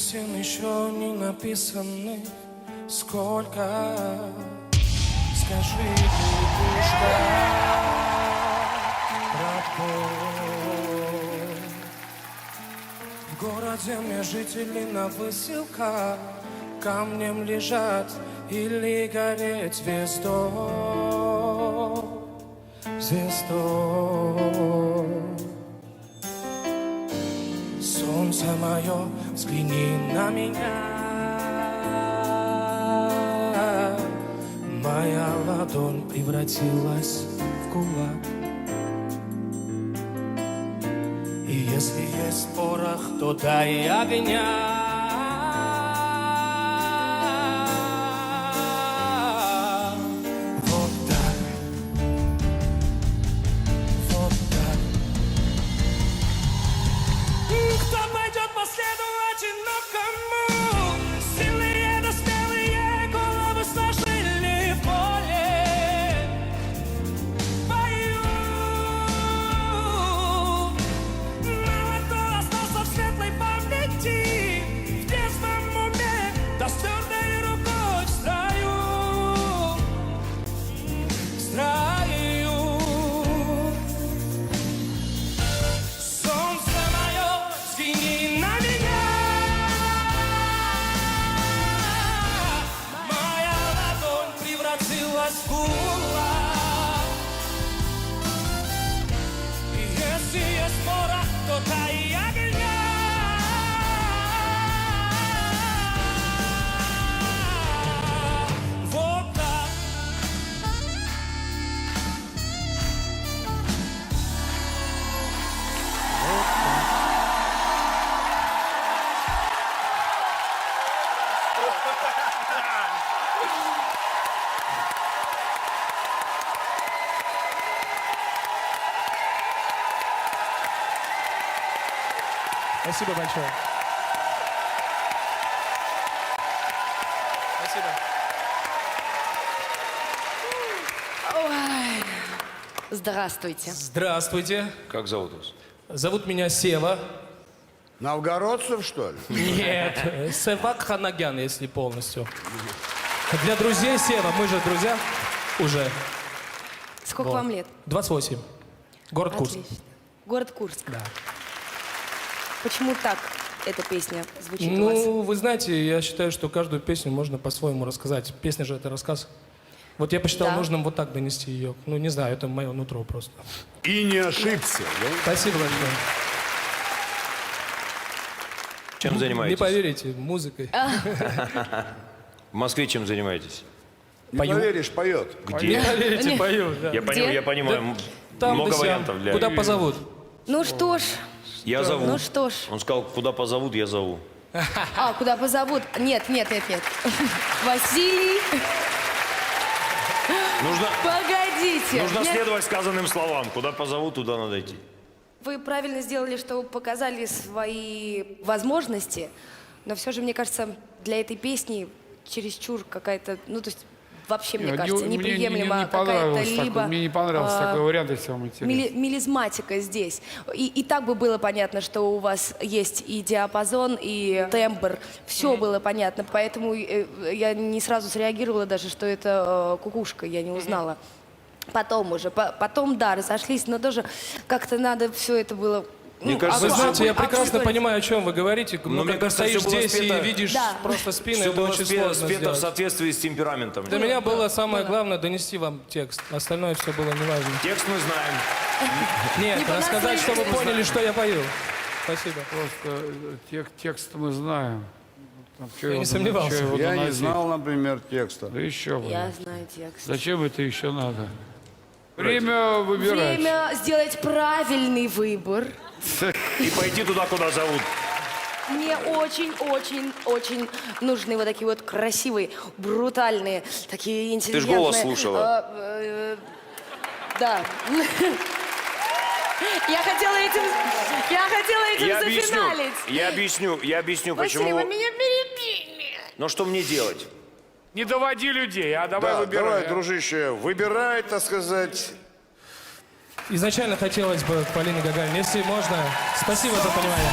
Песен еще не написаны сколько. Скажи, лягушка, пропой. В городе мне жители на выселках камнем лежат или гореть звездой, звездой. Солнце мое, взгляни на меня. Моя ладонь превратилась в кулак. И если есть порох, то дай огня. Вот так, вот так. Кто пойдет по следу одинокому? Сильные да смелые головы сложили в поле. Поют. Мало кто остался в светлой памяти, в детском уме, да с твердой рукой в строю. В строю. Солнце мое, взгляни на меня. Моя ладонь превратилась в кулак. И если есть порох, то дай огня. Вот так. Спасибо большое. Спасибо. Здравствуйте. Здравствуйте. Как зовут вас? Зовут меня Сева. Новгородцев, что ли? Нет, Севак Ханагян, если полностью. Для друзей Сева, мы же друзья уже. Сколько Вот. вам лет? 28. Город Курск. Отлично. Город Курск. Да. Почему так эта песня звучит у вас? Ну, вы знаете, я считаю, что каждую песню можно по-своему рассказать. Песня же это рассказ. Вот я посчитал Да. нужным вот так донести ее. Ну, не знаю, это мое нутро просто. И не ошибся. Да? Спасибо большое. Чем Не занимаетесь? поверите, музыкой. В Москве чем занимаетесь? Не Пою. поверишь, поет. Не Где? поверите, пою. Да. Я понимаю, Там много да сям. вариантов для... Куда позовут? Ну что ж, Я зову. ну что ж. Он сказал, куда позовут, я зову. А, куда позовут? Нет. Василий, погодите. Нужно Нет, следовать сказанным словам. Куда позовут, туда надо идти. Вы правильно сделали, что показали свои возможности, но все же, мне кажется, для этой песни чересчур какая-то, ну, то есть вообще, мне кажется, неприемлема какая-то либо... Мне не понравился такой вариант, если вам интересно. Мелизматика здесь. И так бы было понятно, что у вас есть и диапазон, и тембр. Все было понятно. Поэтому я не сразу среагировала даже, что это кукушка, я не узнала. Потом уже. Потом, да, разошлись, но тоже как-то надо все это было... Мне кажется, Вы знаете, я прекрасно обсуждать. понимаю, о чем вы говорите. Но мне когда кажется, стоишь всё было здесь спето. и видишь Да. просто спины, Все это было очень спето сложно в сделать. соответствии с темпераментом. Для меня было самое главное донести вам текст. Остальное все было неважно. Текст мы знаем. Нет, Не рассказать, чтобы вы понаслышке. поняли, что я пою. Спасибо. Просто текст мы знаем. Там, чё Я его не сомневался. чё его Я не доносить? знал, например, текста. Да еще бы. Я знаю текст. Зачем это еще надо? Время выбирать. Время сделать правильный выбор. И пойти туда, куда зовут. Мне очень нужны вот такие вот красивые, брутальные, такие интеллигентные... голос слушала. Да. Я хотела этим зафиналить. Я объясню, Василий, почему. вы меня перебили. Но что мне делать? Не доводи людей, а давай Да, выбирай. давай, дружище, выбирай, так сказать. Изначально хотелось бы к Полине Гагарине, если можно. Спасибо за понимание.